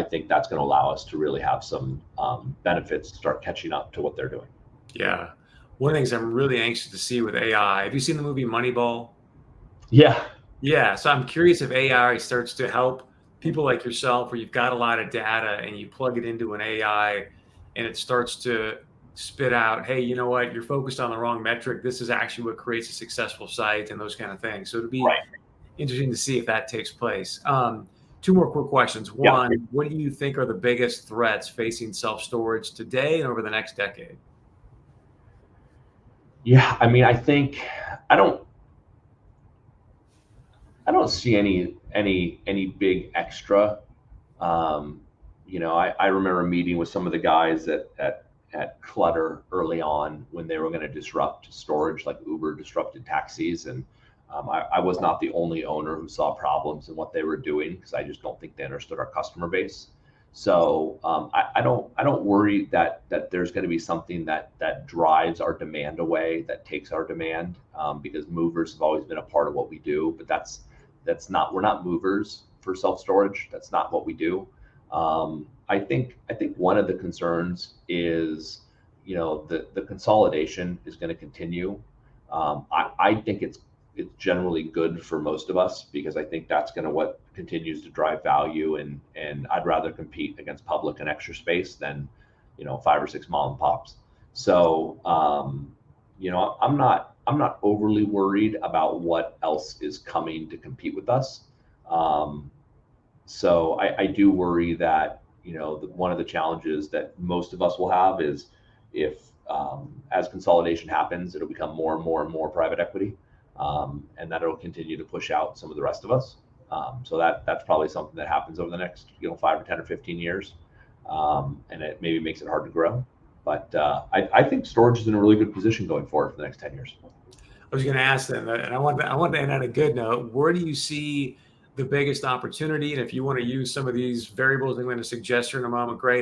I think that's going to allow us to really have some benefits start catching up to what they're doing. Yeah. One of the things I'm really anxious to see with AI, have you seen the movie Moneyball? Yeah. Yeah. So I'm curious if AI starts to help people like yourself, where you've got a lot of data and you plug it into an AI and it starts to spit out, hey, you know what? You're focused on the wrong metric. This is actually what creates a successful site and those kind of things. So it'll be Right. interesting to see if that takes place. Two more quick questions. Yeah. One, what do you think are the biggest threats facing self-storage today and over the next decade? Yeah. I mean, I don't I don't see any big extra. Um, I remember meeting with some of the guys at Clutter early on when they were going to disrupt storage, like Uber disrupted taxis, and I was not the only owner who saw problems in what they were doing because I just don't think they understood our customer base. So I don't worry that there's going to be something that drives our demand away, that takes our demand, because movers have always been a part of what we do, but that's not, we're not movers for self storage. That's not what we do. I think one of the concerns is, the consolidation is going to continue. I think it's generally good for most of us because I think that's going to what continues to drive value, and I'd rather compete against public and extra space than 5 or 6 mom and pops. So I'm not overly worried about what else is coming to compete with us. Um, so I do worry that one of the challenges that most of us will have is if as consolidation happens, it'll become more and more and more private equity, and that it'll continue to push out some of the rest of us. So that's probably something that happens over the next 5 or 10 or 15 years, and it maybe makes it hard to grow. But I think storage is in a really good position going forward for the next 10 years. I was going to ask them, and I want to end on a good note. Where do you see the biggest opportunity? And if you want to use some of these variables I'm going to suggest here in a moment, great.